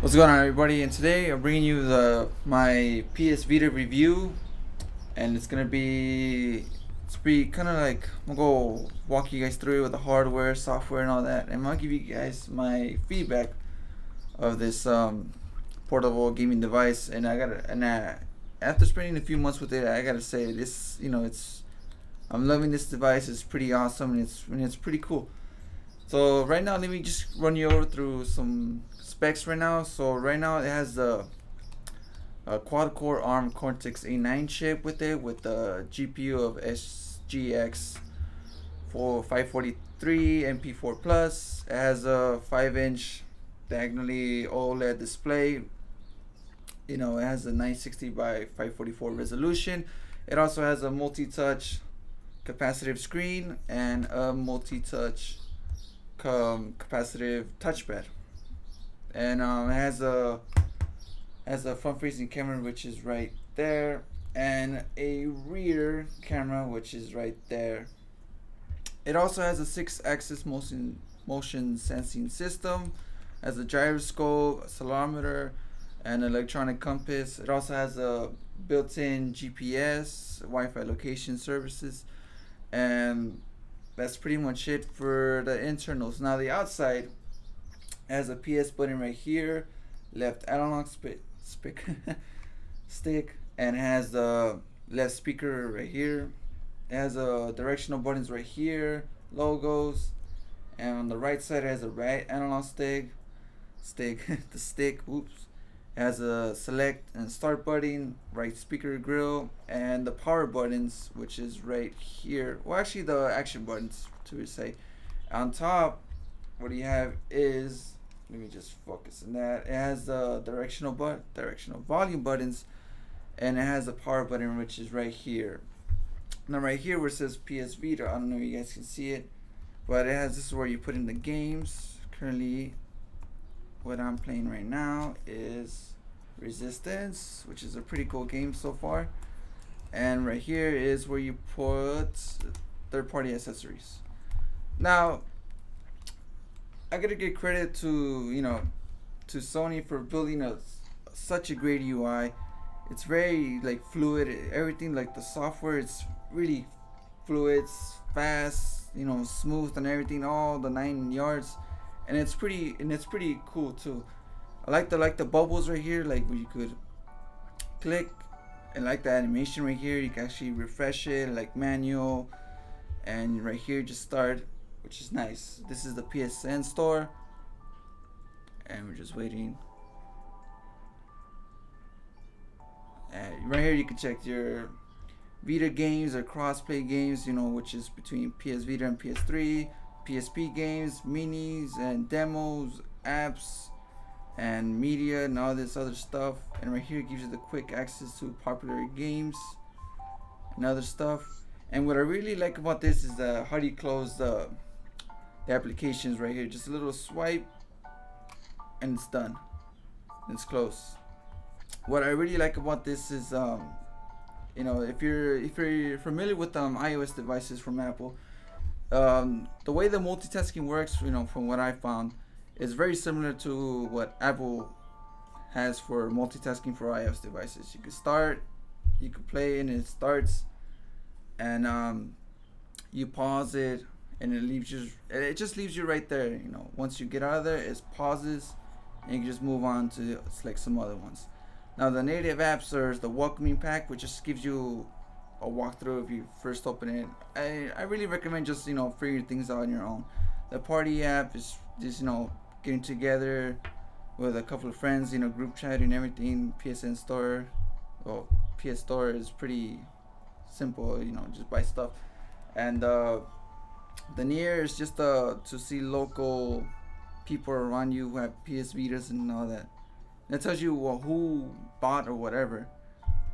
What's going on, everybody? And today I'm bringing you my PS Vita review, and it's pretty kind of like I'm gonna go walk you guys through it with the hardware, software, and all that, and I'm gonna give you guys my feedback of this portable gaming device. And after spending a few months with it, I gotta say this, I'm loving this device. It's pretty awesome, and it's pretty cool. So right now, let me just run you over through some specs right now. So right now it has a quad-core ARM Cortex A9 chip with it, with the GPU of SGX 543 MP4 Plus. It has a 5-inch diagonally OLED display. It has a 960 by 544 resolution. It also has a multi-touch capacitive screen and a multi-touch capacitive touchpad, and it has a front-facing camera, which is right there, and a rear camera, which is right there. It also has a 6-axis motion sensing system, has a gyroscope, accelerometer, and electronic compass. It also has a built-in GPS, Wi-Fi location services, and that's pretty much it for the internals. Now the outside has a PS button right here, left analog stick, and has the left speaker right here. It has directional buttons right here, logos, and on the right side it has a right analog the stick. Oops. Has a select and start button, right speaker grill, and the power buttons, which is right here. Well, actually the action buttons, to say. On top, what you have is, let me just focus on that. It has the directional volume buttons, and it has a power button, which is right here. Now right here where it says PS Vita, I don't know if you guys can see it, but this is where you put in the games. Currently, what I'm playing right now is Resistance, which is a pretty cool game so far. And right here is where you put third-party accessories. Now, I gotta give credit to to Sony for building such a great UI. It's very like fluid. Everything, like the software, it's really fluid, fast, smooth and everything, all the 9 yards. And it's pretty cool too. I like the bubbles right here, like where you could click, and like the animation right here, you can actually refresh it like manual, and right here just start, which is nice. This is the PSN store, and we're just waiting. And right here you can check your Vita games or crossplay games, which is between PS Vita and PS3, PSP games, minis and demos, apps, and media, and all this other stuff. And right here it gives you the quick access to popular games and other stuff. And what I really like about this is how do you close the applications right here. Just a little swipe and it's done. It's closed. What I really like about this is if you're familiar with iOS devices from Apple, the way the multitasking works, from what I found, is very similar to what Apple has for multitasking for iOS devices. You can start, you can play, and it starts, and you pause it, and it just leaves you right there. Once you get out of there, it pauses, and you can just move on to select some other ones. Now the native apps are the welcoming pack, which just gives you a walkthrough if you first open it. I really recommend just figuring things out on your own. The party app is just getting together with a couple of friends, group chat and everything. PSN store, well, PS store is pretty simple, just buy stuff. And the near is just to see local people around you who have PS Vitas and all that. And it tells you who bought or whatever,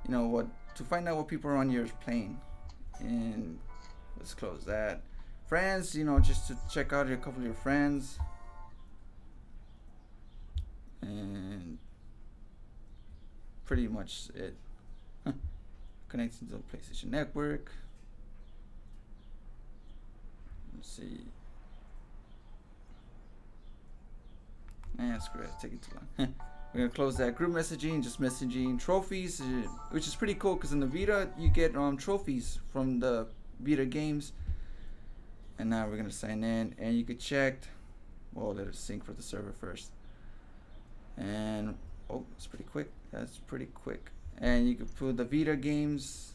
to find out what people around you are playing. And let's close that. Friends, just to check out a couple of your friends. And pretty much it. Connecting to the PlayStation Network. Let's see. Screw it, take it too long. We're gonna close that group messaging, just messaging trophies, which is pretty cool because in the Vita you get trophies from the Vita games. And now we're gonna sign in, and you could check. Well, let it sync for the server first. And oh, it's pretty quick. That's pretty quick. And you can put the Vita games.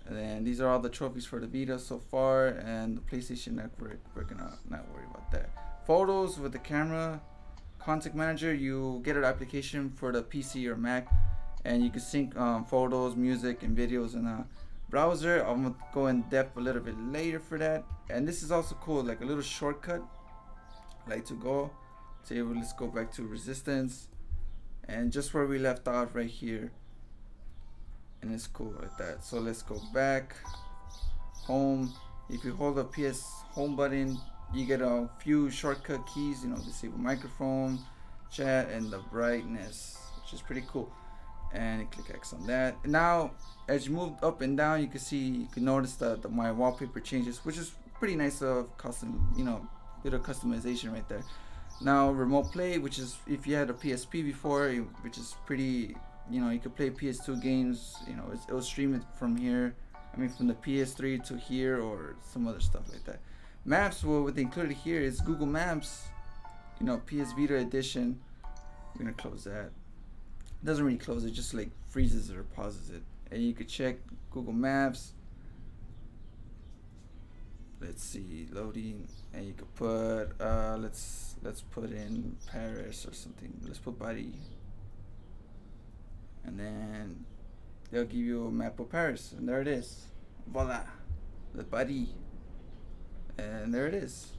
And then these are all the trophies for the Vita so far, and the PlayStation Network. We're gonna not worry about that. Photos with the camera. Contact Manager, you get an application for the PC or Mac, and you can sync photos, music, and videos in a browser. I'm gonna go in depth a little bit later for that. And this is also cool, like a little shortcut, like to go. Say, well, let's go back to Resistance, and just where we left off right here. And it's cool like that. So let's go back home. If you hold the PS home button, you get a few shortcut keys, you know, disable microphone, chat, and the brightness, which is pretty cool. And you click X on that. Now, as you move up and down, you can notice that my wallpaper changes, which is pretty nice of custom, you know, bit of customization right there. Now, remote play, which is if you had a PSP before, which is pretty, you know, you could play PS2 games, you know, it'll stream it from here. I mean, from the PS3 to here or some other stuff like that. Maps, well, what they included here is Google Maps, you know, PS Vita edition. We're gonna close that. It doesn't really close it, just like freezes it or pauses it. And you could check Google Maps. Let's see, loading, and you could put let's put in Paris or something. Let's put Paris, and then they'll give you a map of Paris, and there it is. Voila, the Paris. And there it is,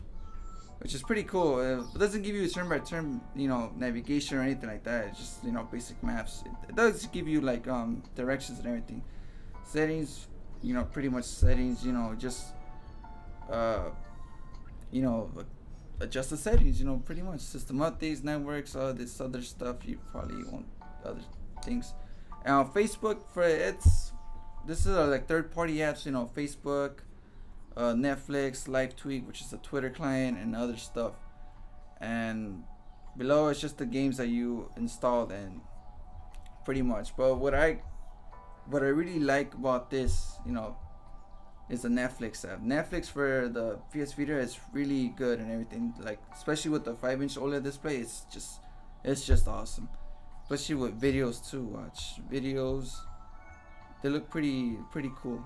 which is pretty cool. It doesn't give you a turn-by-turn, you know, navigation or anything like that. It's just, you know, basic maps. It does give you like directions and everything. Settings, you know, pretty much settings. You know, just you know, adjust the settings. You know, pretty much system updates, networks, all this other stuff. You probably want other things. And Facebook this is like third-party apps. You know, Facebook. Netflix, Live Tweet, which is a Twitter client, and other stuff. And below it's just the games that you installed, and pretty much. But what I really like about this, you know, is the Netflix app. Netflix for the PS Vita is really good and everything. Like especially with the 5-inch OLED display, it's just awesome. Especially with videos too. Watch videos; they look pretty cool.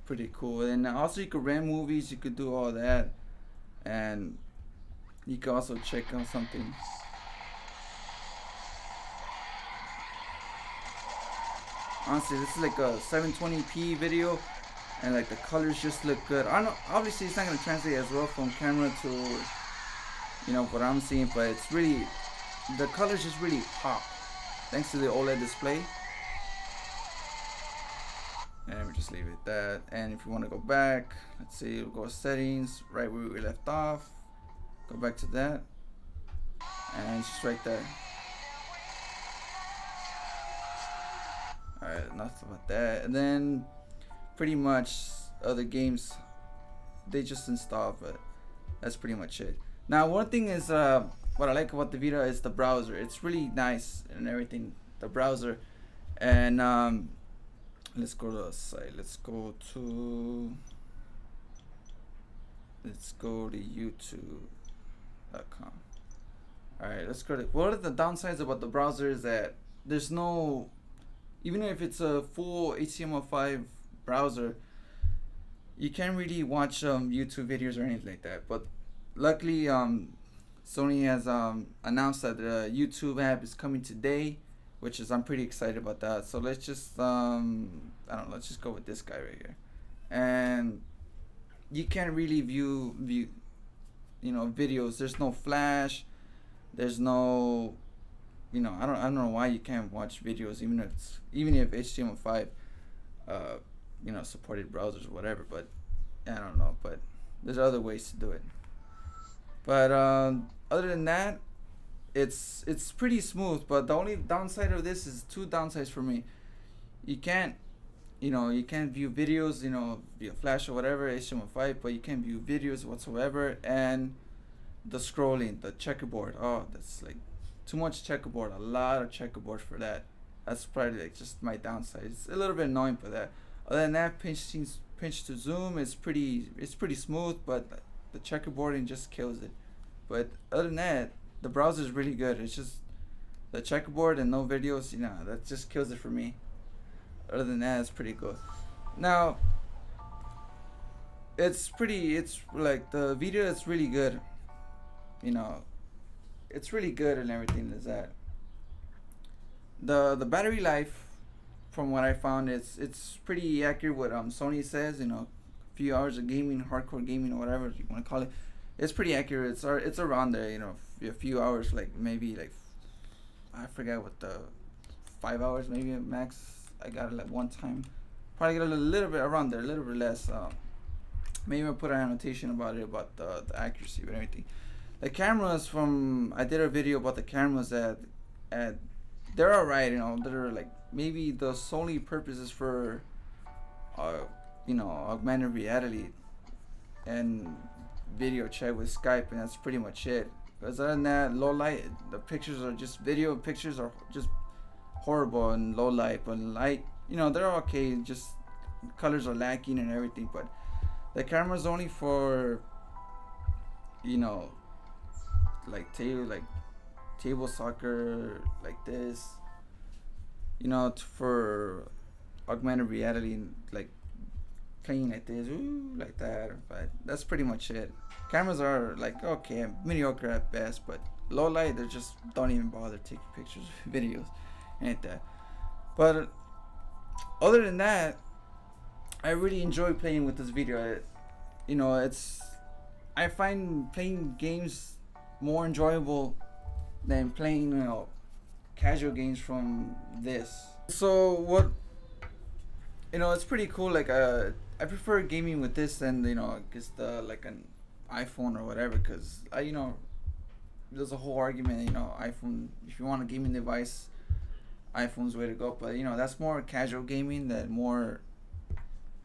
Pretty cool. And also you could rent movies, you could do all that, and you can also check on something. Honestly, this is like a 720p video, and like the colors just look good. I don't know, obviously it's not going to translate as well from camera to, you know, what I'm seeing, but it's really, the colors just really pop thanks to the OLED display. And we just leave it at that. And if you want to go back, let's see, we'll go settings, right where we left off. Go back to that, and it's just right there. Alright, enough about that. And then pretty much other games they just install, but that's pretty much it. Now one thing is what I like about the Vita is the browser. It's really nice and everything, the browser. And let's go to the site. Let's go to youtube.com. Alright, let's go to, what are the downsides about the browser is that there's no, even if it's a full HTML5 browser, you can't really watch YouTube videos or anything like that. But luckily Sony has announced that the YouTube app is coming today, which is, I'm pretty excited about that. So let's just I don't know, let's just go with this guy right here. And you can't really view you know, videos. There's no flash, there's no, you know, I don't know why you can't watch videos, even if HTML5 you know, supported browsers or whatever. But I don't know, but there's other ways to do it. But other than that, it's pretty smooth. But the only downside of this is two downsides for me. You can't, you know, you can't view videos, you know, via flash or whatever, HTML5, but you can't view videos whatsoever. And the scrolling, the checkerboard, oh, that's like too much checkerboard, a lot of checkerboard for that. That's probably like just my downside. It's a little bit annoying for that. Other than that, pinch to zoom is pretty smooth, but the checkerboarding just kills it. But other than that, the browser is really good. It's just the checkerboard and no videos, you know, that just kills it for me. Other than that, it's pretty good. Now, it's like the Vita is really good. You know, it's really good and everything. Is that the battery life, from what I found, it's pretty accurate what Sony says. You know, a few hours of gaming, hardcore gaming, or whatever you want to call it. It's pretty accurate. It's around there. You know, a few hours, like maybe like I forget what the 5 hours maybe max. I got it like one time. Probably got a little bit around there, a little bit less. Maybe I'll put an annotation about it, about the accuracy and everything. The cameras, I did a video about the cameras that they're alright, you know, they're like maybe the Sony purposes for you know, augmented reality and video chat with Skype, and that's pretty much it. Because other than that, low light, the pictures are just pictures are just horrible and low light, but light, you know, they're okay, just colors are lacking and everything. But the camera's only for, you know, like table soccer, like this, you know, for augmented reality, like playing like this, ooh, like that. But that's pretty much it. Cameras are like okay, mediocre at best, but low light, they just don't even bother taking pictures, videos, like that. But other than that, I really enjoy playing with this video. You know, I find playing games more enjoyable than playing, you know, casual games from this. So what, you know, it's pretty cool. Like I prefer gaming with this than, you know, just like an iPhone or whatever, because you know, there's a whole argument, you know, iPhone, if you want a gaming device, iPhone's the way to go. But you know, that's more casual gaming, that more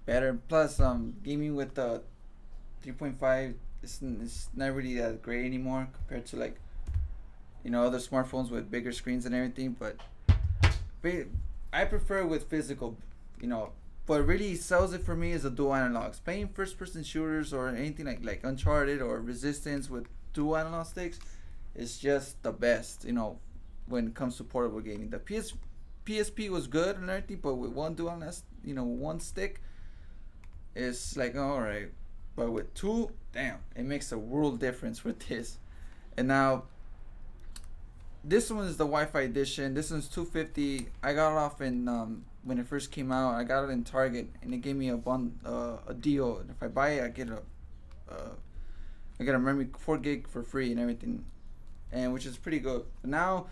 better. Plus gaming with the 3.5, it's not really that great anymore compared to, like, you know, other smartphones with bigger screens and everything. But I prefer with physical, you know. What really sells it for me is the dual analogs. Playing first-person shooters or anything like Uncharted or Resistance with dual analog sticks is just the best, you know, when it comes to portable gaming. The PSP was good and everything, but with one dual, you know, one stick, it's like all right. But with two, damn, it makes a world difference with this. And now, this one is the Wi-Fi edition. This one's $250. I got it off in when it first came out. I got it in Target, and it gave me a deal. And if I buy it, I get a memory 4 gig for free and everything, and which is pretty good. But now,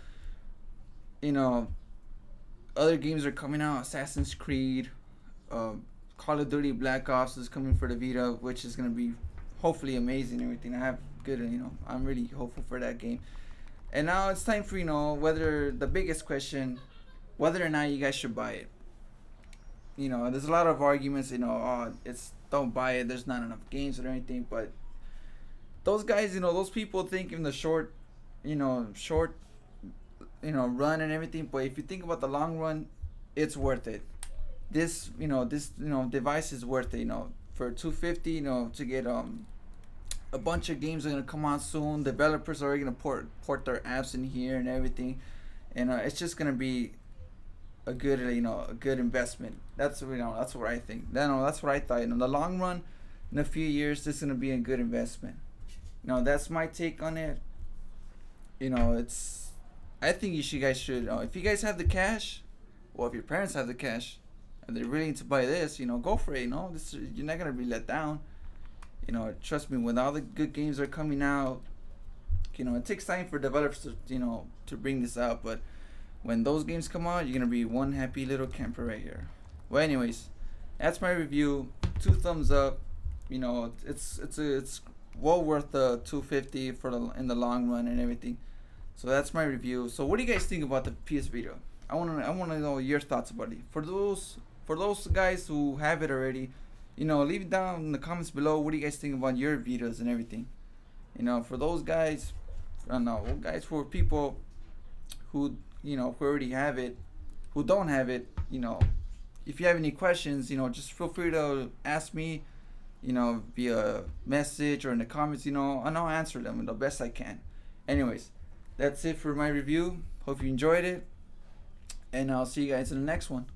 you know, other games are coming out. Assassin's Creed, Call of Duty Black Ops is coming for the Vita, which is gonna be hopefully amazing and everything. I have good, you know, I'm really hopeful for that game. And now it's time for, you know, the biggest question, whether or not you guys should buy it. You know, there's a lot of arguments, you know, oh, don't buy it, there's not enough games or anything. But those guys, you know, those people think in the short run and everything. But if you think about the long run, it's worth it. This device is worth it, you know, for $250, you know, to get a bunch of games are gonna come out soon. Developers are gonna port their apps in here and everything, and it's just gonna be a good, you know, a good investment. That's, you know, that's what I think. That's what I thought. You know, in the long run, in a few years, this is gonna be a good investment. You know, that's my take on it. You know, I think you guys should. If you guys have the cash, well, if your parents have the cash, and they're willing to buy this, you know, go for it. You know, you're not gonna be let down. You know, trust me, when all the good games are coming out, you know, it takes time for developers to, you know, to bring this out. But when those games come out, you're gonna be one happy little camper right here. Well, anyways, that's my review. 2 thumbs up. You know, it's well worth the $250 in the long run and everything. So that's my review. So what do you guys think about the PS Vita? I wanna know your thoughts about it. For those guys who have it already, you know, leave it down in the comments below. What do you guys think about your Vitas and everything? You know, for those guys, I don't know, guys, for people, who who already have it, who don't have it, if you have any questions, just feel free to ask me, via message or in the comments, and I'll answer them the best I can. Anyways, that's it for my review. Hope you enjoyed it, and I'll see you guys in the next one.